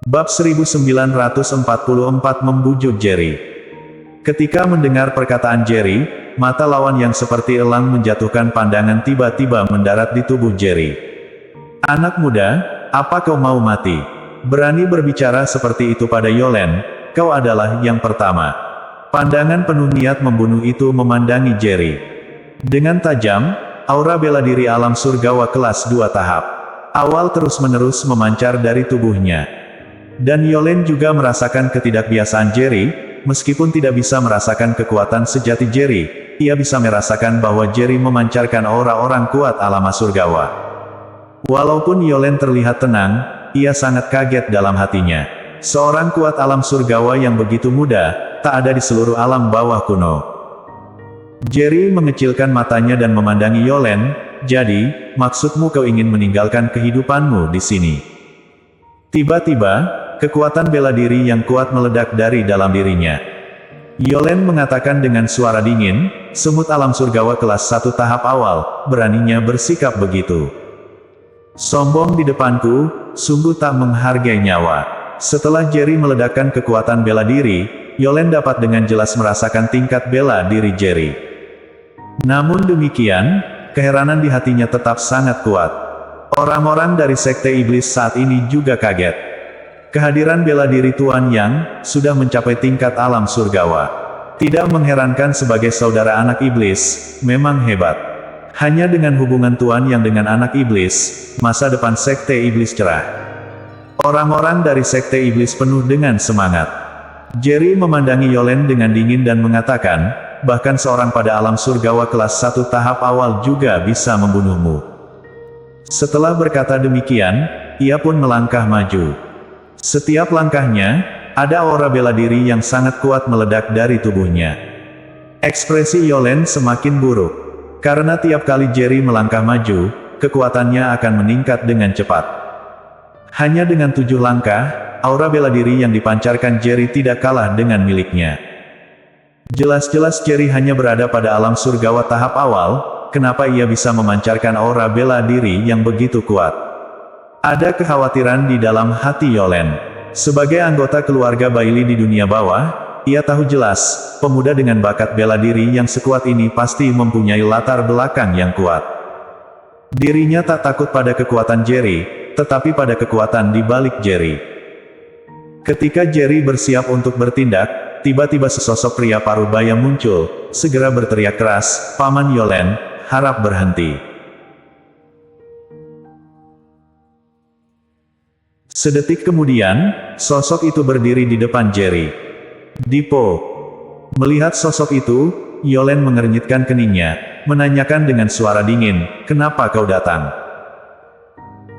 Bab 1944 membujuk Jerry. Ketika mendengar perkataan Jerry, mata lawan yang seperti elang menjatuhkan pandangan tiba-tiba mendarat di tubuh Jerry. "Anak muda, apa kau mau mati? Berani berbicara seperti itu pada Yolen, kau adalah yang pertama." Pandangan penuh niat membunuh itu memandangi Jerry. Dengan tajam, aura bela diri alam surgawa kelas 2 tahap awal terus-menerus memancar dari tubuhnya. Dan Yolen juga merasakan ketidakbiasaan Jerry, meskipun tidak bisa merasakan kekuatan sejati Jerry, ia bisa merasakan bahwa Jerry memancarkan aura orang kuat alam surgawa. Walaupun Yolen terlihat tenang, ia sangat kaget dalam hatinya. Seorang kuat alam surgawa yang begitu muda, tak ada di seluruh alam bawah kuno. Jerry mengecilkan matanya dan memandangi Yolen. "Jadi, maksudmu kau ingin meninggalkan kehidupanmu di sini?" Tiba-tiba, kekuatan bela diri yang kuat meledak dari dalam dirinya. Yolen mengatakan dengan suara dingin, "Semut alam surgawa kelas 1 tahap awal, beraninya bersikap begitu. Sombong di depanku, sungguh tak menghargai nyawa." Setelah Jerry meledakkan kekuatan bela diri, Yolen dapat dengan jelas merasakan tingkat bela diri Jerry. Namun demikian, keheranan di hatinya tetap sangat kuat. Orang-orang dari Sekte Iblis saat ini juga kaget. Kehadiran bela diri Tuan Yang sudah mencapai tingkat alam surgawa. Tidak mengherankan sebagai saudara anak iblis, memang hebat. Hanya dengan hubungan Tuan Yang dengan anak iblis, masa depan Sekte Iblis cerah. Orang-orang dari Sekte Iblis penuh dengan semangat. Jerry memandangi Yolen dengan dingin dan mengatakan, "Bahkan seorang pada alam surgawa kelas 1 tahap awal juga bisa membunuhmu." Setelah berkata demikian, ia pun melangkah maju. Setiap langkahnya, ada aura bela diri yang sangat kuat meledak dari tubuhnya. Ekspresi Yolen semakin buruk. Karena tiap kali Jerry melangkah maju, kekuatannya akan meningkat dengan cepat. Hanya dengan 7 langkah, aura bela diri yang dipancarkan Jerry tidak kalah dengan miliknya. Jelas-jelas Jerry hanya berada pada alam surgawa tahap awal, kenapa ia bisa memancarkan aura bela diri yang begitu kuat? Ada kekhawatiran di dalam hati Yolen. Sebagai anggota keluarga Bailey di dunia bawah, ia tahu jelas, pemuda dengan bakat bela diri yang sekuat ini pasti mempunyai latar belakang yang kuat. Dirinya tak takut pada kekuatan Jerry, tetapi pada kekuatan di balik Jerry. Ketika Jerry bersiap untuk bertindak, tiba-tiba sesosok pria parubaya muncul, segera berteriak keras, "Paman Yolen, harap berhenti." Sedetik kemudian, sosok itu berdiri di depan Jerry. "Dipo." Melihat sosok itu, Yolen mengernyitkan keningnya, menanyakan dengan suara dingin, "Kenapa kau datang?"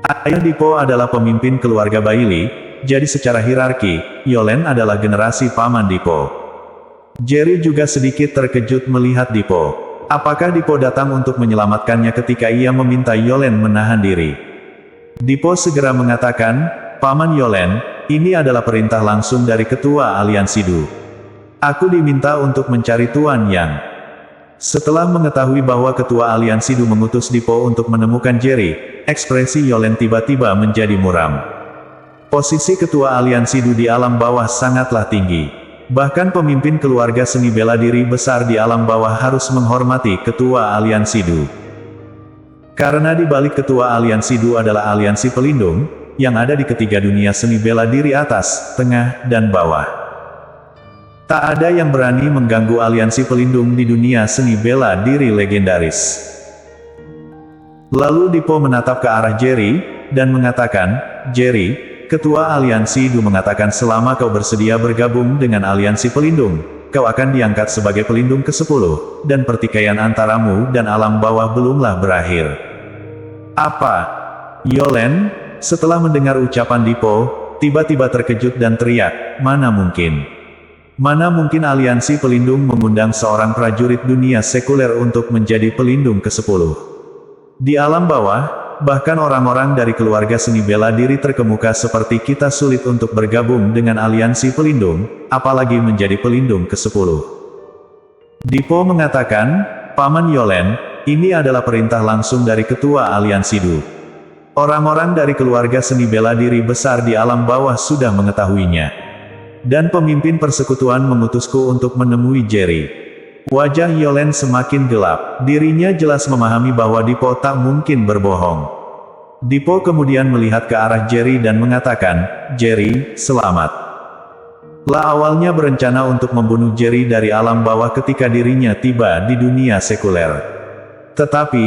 Ayah Dipo adalah pemimpin keluarga Bailey, jadi secara hierarki, Yolen adalah generasi paman Dipo. Jerry juga sedikit terkejut melihat Dipo. Apakah Dipo datang untuk menyelamatkannya ketika ia meminta Yolen menahan diri? Dipo segera mengatakan, "Paman Yolen, ini adalah perintah langsung dari Ketua Aliansi Du. Aku diminta untuk mencari Tuan Yang." Setelah mengetahui bahwa Ketua Aliansi Du mengutus Dipo untuk menemukan Jerry, ekspresi Yolen tiba-tiba menjadi muram. Posisi Ketua Aliansi Du di alam bawah sangatlah tinggi. Bahkan pemimpin keluarga seni bela diri besar di alam bawah harus menghormati Ketua Aliansi Du. Karena di balik Ketua Aliansi Du adalah aliansi pelindung, yang ada di ketiga dunia seni bela diri atas, tengah, dan bawah. Tak ada yang berani mengganggu aliansi pelindung di dunia seni bela diri legendaris. Lalu Dipo menatap ke arah Jerry, dan mengatakan, "Jerry, Ketua Aliansi Du mengatakan selama kau bersedia bergabung dengan aliansi pelindung, kau akan diangkat sebagai pelindung ke-10, dan pertikaian antaramu dan alam bawah belumlah berakhir." "Apa?" Yolen, setelah mendengar ucapan Dipo, tiba-tiba terkejut dan teriak, "Mana mungkin? Mana mungkin aliansi pelindung mengundang seorang prajurit dunia sekuler untuk menjadi pelindung ke-10? Di alam bawah, bahkan orang-orang dari keluarga seni bela diri terkemuka seperti kita sulit untuk bergabung dengan aliansi pelindung, apalagi menjadi pelindung ke-10. Dipo mengatakan, "Paman Yolen, ini adalah perintah langsung dari Ketua Aliansi Du. Orang-orang dari keluarga seni bela diri besar di alam bawah sudah mengetahuinya. Dan pemimpin persekutuan mengutusku untuk menemui Jerry. Wajah Yolen semakin gelap. Dirinya jelas memahami bahwa Dipo tak mungkin berbohong. Dipo kemudian melihat ke arah Jerry dan mengatakan, "Jerry, selamat." La awalnya berencana untuk membunuh Jerry dari alam bawah ketika dirinya tiba di dunia sekuler. Tetapi,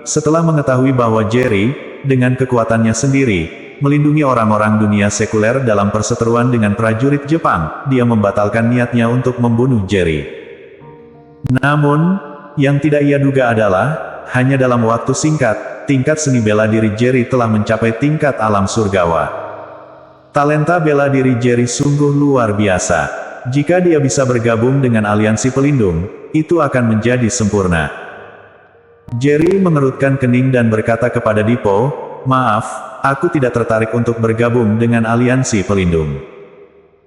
setelah mengetahui bahwa Jerry, dengan kekuatannya sendiri, melindungi orang-orang dunia sekuler dalam perseteruan dengan prajurit Jepang, dia membatalkan niatnya untuk membunuh Jerry. Namun, yang tidak ia duga adalah, hanya dalam waktu singkat, tingkat seni bela diri Jerry telah mencapai tingkat alam surgawa. Talenta bela diri Jerry sungguh luar biasa. Jika dia bisa bergabung dengan aliansi pelindung, itu akan menjadi sempurna. Jerry mengerutkan kening dan berkata kepada Dipo, "Maaf, aku tidak tertarik untuk bergabung dengan aliansi pelindung."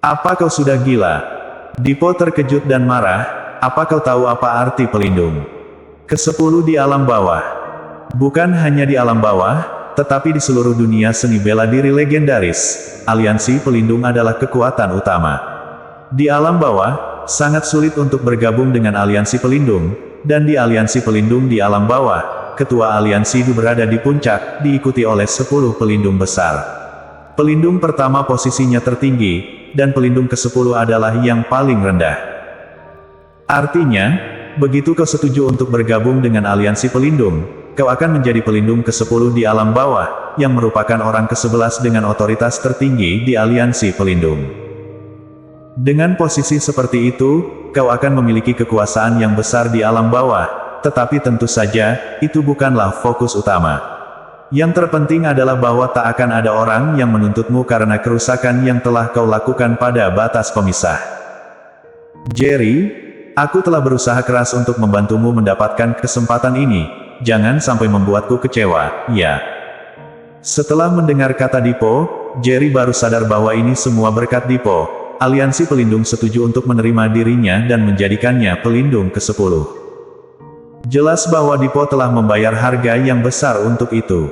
"Apa kau sudah gila?" Dipo terkejut dan marah, "Apa kau tahu apa arti pelindung? Ke-10 di alam bawah. Bukan hanya di alam bawah, tetapi di seluruh dunia seni bela diri legendaris, aliansi pelindung adalah kekuatan utama. Di alam bawah, sangat sulit untuk bergabung dengan aliansi pelindung, dan di aliansi pelindung di alam bawah, ketua aliansi itu berada di puncak, diikuti oleh 10 pelindung besar. Pelindung pertama posisinya tertinggi, dan pelindung ke-10 adalah yang paling rendah. Artinya, begitu kau setuju untuk bergabung dengan aliansi pelindung, kau akan menjadi pelindung ke-10 di alam bawah, yang merupakan orang ke-11 dengan otoritas tertinggi di aliansi pelindung. Dengan posisi seperti itu, kau akan memiliki kekuasaan yang besar di alam bawah, tetapi tentu saja, itu bukanlah fokus utama. Yang terpenting adalah bahwa tak akan ada orang yang menuntutmu karena kerusakan yang telah kau lakukan pada batas pemisah. Jerry, aku telah berusaha keras untuk membantumu mendapatkan kesempatan ini, jangan sampai membuatku kecewa, ya." Setelah mendengar kata Dipo, Jerry baru sadar bahwa ini semua berkat Dipo. Aliansi pelindung setuju untuk menerima dirinya dan menjadikannya pelindung ke-10. Jelas bahwa Dipo telah membayar harga yang besar untuk itu.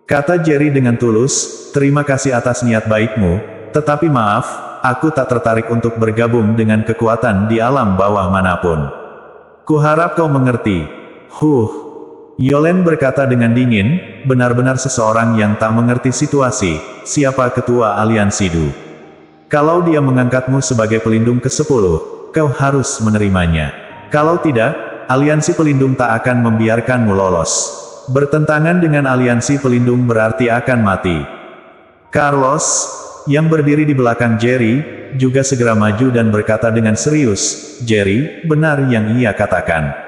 Kata Jerry dengan tulus, "Terima kasih atas niat baikmu, tetapi maaf, aku tak tertarik untuk bergabung dengan kekuatan di alam bawah manapun. Kuharap kau mengerti." Yolen berkata dengan dingin, benar-benar seseorang yang tak mengerti situasi, siapa ketua aliansi Du. Kalau dia mengangkatmu sebagai pelindung ke-10, kau harus menerimanya. Kalau tidak, aliansi pelindung tak akan membiarkanmu lolos. Bertentangan dengan aliansi pelindung berarti akan mati. Carlos, yang berdiri di belakang Jerry, juga segera maju dan berkata dengan serius, "Jerry, benar yang ia katakan.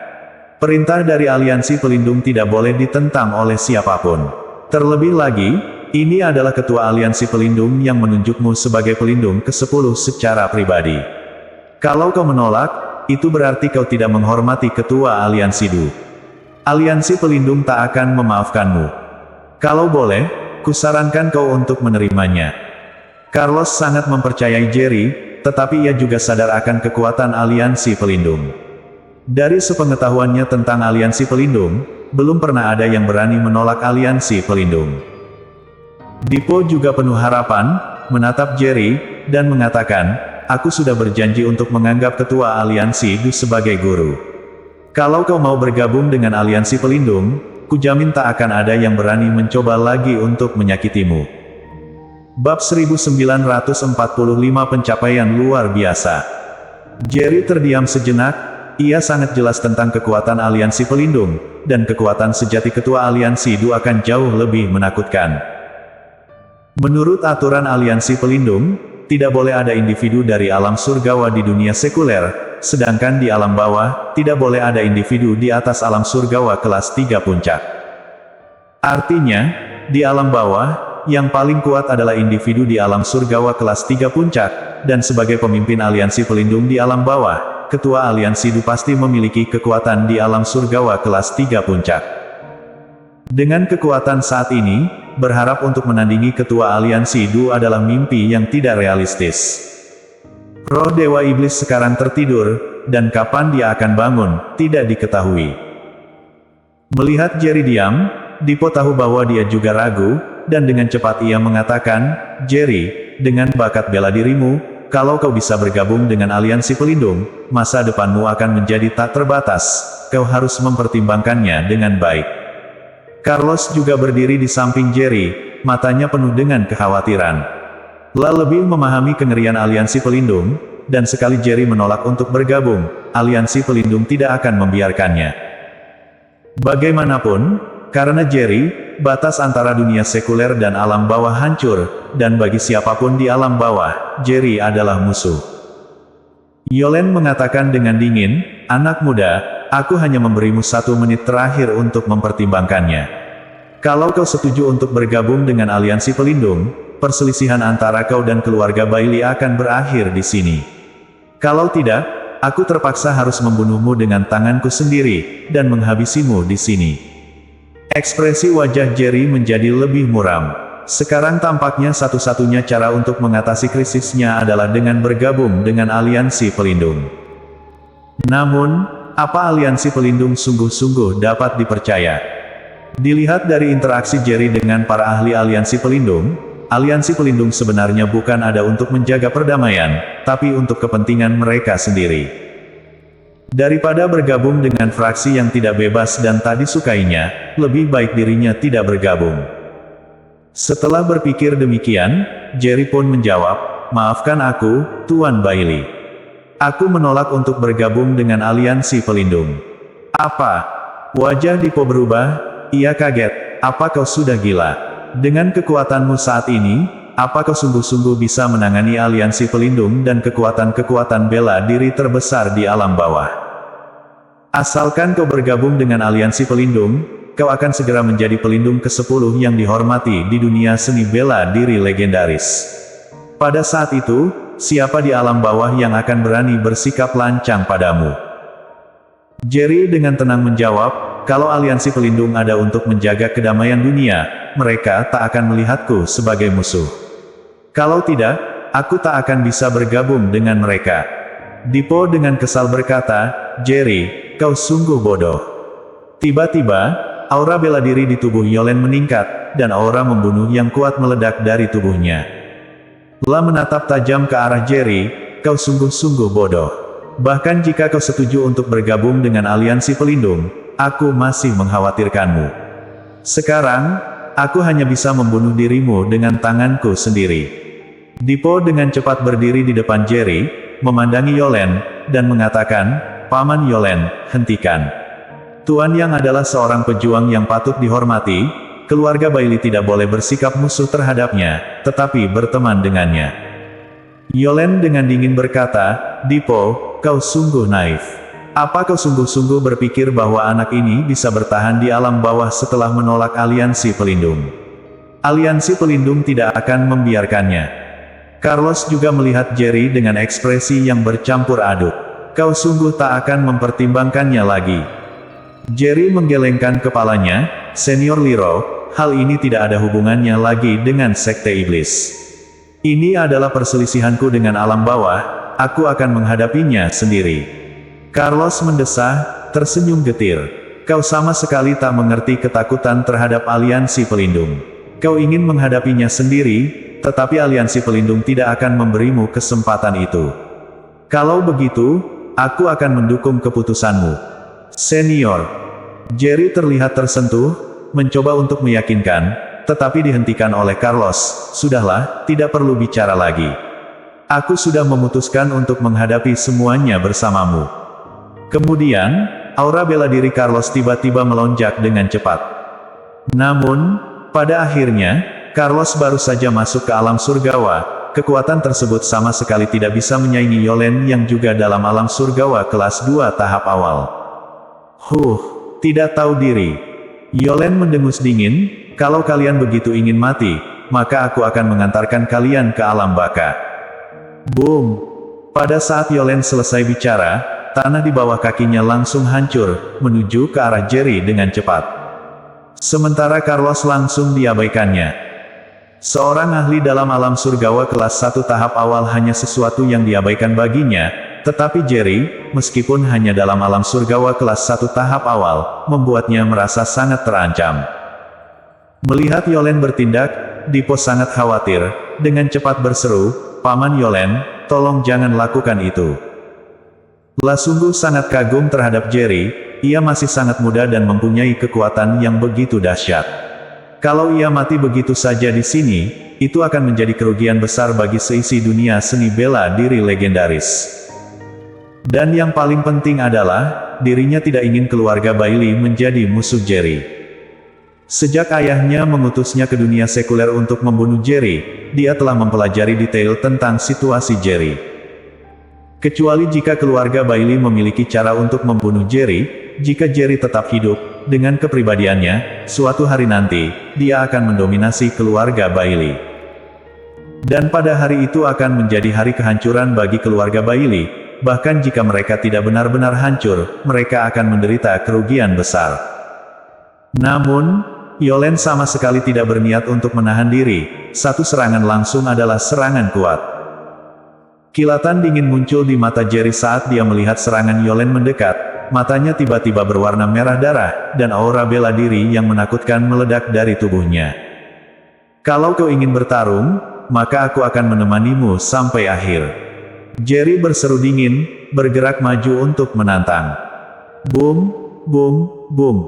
Perintah dari aliansi pelindung tidak boleh ditentang oleh siapapun. Terlebih lagi, ini adalah ketua aliansi pelindung yang menunjukmu sebagai pelindung ke-10 secara pribadi. Kalau kau menolak, itu berarti kau tidak menghormati ketua aliansi Du. Aliansi pelindung tak akan memaafkanmu. Kalau boleh, kusarankan kau untuk menerimanya." Carlos sangat mempercayai Jerry, tetapi ia juga sadar akan kekuatan aliansi pelindung. Dari sepengetahuannya tentang aliansi pelindung, belum pernah ada yang berani menolak aliansi pelindung. Dipo juga penuh harapan, menatap Jerry, dan mengatakan, "Aku sudah berjanji untuk menganggap ketua aliansi Du sebagai guru. Kalau kau mau bergabung dengan aliansi pelindung, kujamin tak akan ada yang berani mencoba lagi untuk menyakitimu." Bab 1945 Pencapaian luar biasa. Jerry terdiam sejenak, ia sangat jelas tentang kekuatan aliansi pelindung, dan kekuatan sejati ketua aliansi Du akan jauh lebih menakutkan. Menurut aturan aliansi pelindung, tidak boleh ada individu dari alam surgawa di dunia sekuler, sedangkan di alam bawah, tidak boleh ada individu di atas alam surgawa kelas 3 puncak. Artinya, di alam bawah, yang paling kuat adalah individu di alam surgawa kelas 3 puncak, dan sebagai pemimpin aliansi pelindung di alam bawah, ketua aliansi Du pasti memiliki kekuatan di alam surgawa kelas 3 puncak. Dengan kekuatan saat ini, berharap untuk menandingi ketua aliansi Du adalah mimpi yang tidak realistis. Roh Dewa Iblis sekarang tertidur, dan kapan dia akan bangun, tidak diketahui. Melihat Jerry diam, Dipo tahu bahwa dia juga ragu, dan dengan cepat ia mengatakan, Jerry, dengan bakat bela dirimu, kalau kau bisa bergabung dengan aliansi pelindung, masa depanmu akan menjadi tak terbatas. Kau harus mempertimbangkannya dengan baik. Carlos juga berdiri di samping Jerry, matanya penuh dengan kekhawatiran. La lebih memahami kengerian aliansi pelindung, dan sekali Jerry menolak untuk bergabung, aliansi pelindung tidak akan membiarkannya. Bagaimanapun, karena Jerry, batas antara dunia sekuler dan alam bawah hancur, dan bagi siapapun di alam bawah, Jerry adalah musuh. Yolen mengatakan dengan dingin, anak muda, aku hanya memberimu 1 menit terakhir untuk mempertimbangkannya. Kalau kau setuju untuk bergabung dengan aliansi pelindung, perselisihan antara kau dan keluarga Bailey akan berakhir di sini. Kalau tidak, aku terpaksa harus membunuhmu dengan tanganku sendiri, dan menghabisimu di sini. Ekspresi wajah Jerry menjadi lebih muram. Sekarang tampaknya satu-satunya cara untuk mengatasi krisisnya adalah dengan bergabung dengan aliansi pelindung. Namun, apa aliansi pelindung sungguh-sungguh dapat dipercaya? Dilihat dari interaksi Jerry dengan para ahli aliansi pelindung sebenarnya bukan ada untuk menjaga perdamaian, tapi untuk kepentingan mereka sendiri. Daripada bergabung dengan fraksi yang tidak bebas dan tak disukainya, lebih baik dirinya tidak bergabung. Setelah berpikir demikian, Jerry pun menjawab, maafkan aku, Tuan Bailey. Aku menolak untuk bergabung dengan aliansi pelindung. Apa? Wajah Dipo berubah, ia kaget, apa kau sudah gila? Dengan kekuatanmu saat ini, apa kau sungguh-sungguh bisa menangani aliansi pelindung dan kekuatan-kekuatan bela diri terbesar di alam bawah? Asalkan kau bergabung dengan aliansi pelindung, kau akan segera menjadi pelindung ke-10 yang dihormati di dunia seni bela diri legendaris. Pada saat itu, siapa di alam bawah yang akan berani bersikap lancang padamu? Jerry dengan tenang menjawab, kalau aliansi pelindung ada untuk menjaga kedamaian dunia, mereka tak akan melihatku sebagai musuh. Kalau tidak, aku tak akan bisa bergabung dengan mereka. Dipo dengan kesal berkata, Jerry, kau sungguh bodoh. Tiba-tiba, aura bela diri di tubuh Yolen meningkat, dan aura membunuh yang kuat meledak dari tubuhnya. La menatap tajam ke arah Jerry, kau sungguh-sungguh bodoh. Bahkan jika kau setuju untuk bergabung dengan aliansi pelindung, aku masih mengkhawatirkanmu. Sekarang, aku hanya bisa membunuh dirimu dengan tanganku sendiri. Dipo dengan cepat berdiri di depan Jerry, memandangi Yolen, dan mengatakan, Paman Yolen, hentikan. Tuan yang adalah seorang pejuang yang patut dihormati, keluarga Bailey tidak boleh bersikap musuh terhadapnya, tetapi berteman dengannya. Yolen dengan dingin berkata, Dipo, kau sungguh naif. Apa kau sungguh-sungguh berpikir bahwa anak ini bisa bertahan di alam bawah setelah menolak aliansi pelindung? Aliansi pelindung tidak akan membiarkannya. Carlos juga melihat Jerry dengan ekspresi yang bercampur aduk. Kau sungguh tak akan mempertimbangkannya lagi. Jerry menggelengkan kepalanya, Senior Liro, hal ini tidak ada hubungannya lagi dengan Sekte Iblis. Ini adalah perselisihanku dengan alam bawah, aku akan menghadapinya sendiri. Carlos mendesah, tersenyum getir. Kau sama sekali tak mengerti ketakutan terhadap aliansi pelindung. Kau ingin menghadapinya sendiri, tetapi aliansi pelindung tidak akan memberimu kesempatan itu. Kalau begitu, aku akan mendukung keputusanmu. Senior. Jerry terlihat tersentuh, mencoba untuk meyakinkan, tetapi dihentikan oleh Carlos. Sudahlah, tidak perlu bicara lagi. Aku sudah memutuskan untuk menghadapi semuanya bersamamu. Kemudian, aura bela diri Carlos tiba-tiba melonjak dengan cepat. Namun, pada akhirnya, Carlos baru saja masuk ke alam surgawa. Kekuatan tersebut sama sekali tidak bisa menyaingi Yolen yang juga dalam alam surgawa kelas 2 tahap awal. Tidak tahu diri. Yolen mendengus dingin, kalau kalian begitu ingin mati, maka aku akan mengantarkan kalian ke alam baka. Boom! Pada saat Yolen selesai bicara, tanah di bawah kakinya langsung hancur, menuju ke arah Jerry dengan cepat. Sementara Carlos langsung diabaikannya. Seorang ahli dalam alam surgawa kelas 1 tahap awal hanya sesuatu yang diabaikan baginya, tetapi Jerry, meskipun hanya dalam alam surgawa kelas 1 tahap awal, membuatnya merasa sangat terancam. Melihat Yolen bertindak, Dipo sangat khawatir, dengan cepat berseru, "Paman Yolen, tolong jangan lakukan itu." La sungguh sangat kagum terhadap Jerry, ia masih sangat muda dan mempunyai kekuatan yang begitu dahsyat. Kalau ia mati begitu saja di sini, itu akan menjadi kerugian besar bagi seisi dunia seni bela diri legendaris. Dan yang paling penting adalah, dirinya tidak ingin keluarga Bailey menjadi musuh Jerry. Sejak ayahnya mengutusnya ke dunia sekuler untuk membunuh Jerry, dia telah mempelajari detail tentang situasi Jerry. Kecuali jika keluarga Bailey memiliki cara untuk membunuh Jerry, jika Jerry tetap hidup, dengan kepribadiannya, suatu hari nanti, dia akan mendominasi keluarga Bailey. Dan pada hari itu akan menjadi hari kehancuran bagi keluarga Bailey, bahkan jika mereka tidak benar-benar hancur, mereka akan menderita kerugian besar. Namun, Yolen sama sekali tidak berniat untuk menahan diri, satu serangan langsung adalah serangan kuat. Kilatan dingin muncul di mata Jerry saat dia melihat serangan Yolen mendekat, matanya tiba-tiba berwarna merah darah, dan aura bela diri yang menakutkan meledak dari tubuhnya. "Kalau kau ingin bertarung, maka aku akan menemanimu sampai akhir." Jerry berseru dingin, bergerak maju untuk menantang. Boom, boom, boom.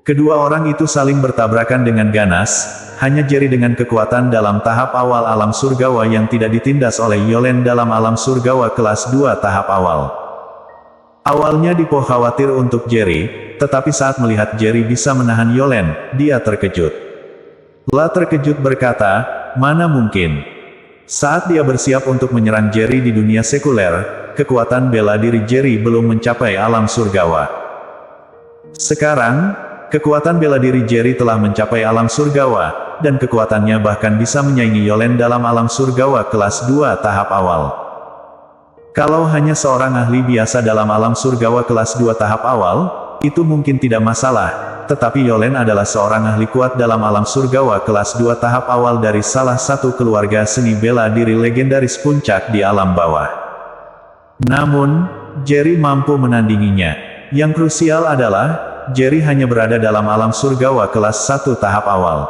Kedua orang itu saling bertabrakan dengan ganas, hanya Jerry dengan kekuatan dalam tahap awal alam surgawa yang tidak ditindas oleh Yolen dalam alam surgawa kelas 2 tahap awal. Awalnya Dipo khawatir untuk Jerry, tetapi saat melihat Jerry bisa menahan Yolen, dia terkejut. La terkejut berkata, "Mana mungkin?" Saat dia bersiap untuk menyerang Jerry di dunia sekuler, kekuatan bela diri Jerry belum mencapai alam surgawa. Sekarang, kekuatan bela diri Jerry telah mencapai alam surgawa, dan kekuatannya bahkan bisa menyaingi Yolen dalam alam surgawa kelas 2 tahap awal. Kalau hanya seorang ahli biasa dalam alam surgawa kelas 2 tahap awal, itu mungkin tidak masalah, tetapi Yolen adalah seorang ahli kuat dalam alam surgawa kelas 2 tahap awal dari salah satu keluarga seni bela diri legendaris puncak di alam bawah. Namun, Jerry mampu menandinginya. Yang krusial adalah, Jerry hanya berada dalam alam surgawa kelas 1 tahap awal.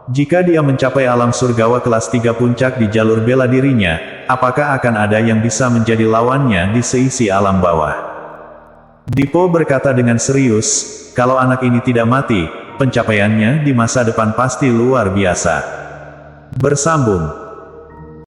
Jika dia mencapai alam surgawa kelas 3 puncak di jalur bela dirinya, apakah akan ada yang bisa menjadi lawannya di seisi alam bawah? Dipo berkata dengan serius, "Kalau anak ini tidak mati, pencapaiannya di masa depan pasti luar biasa." Bersambung.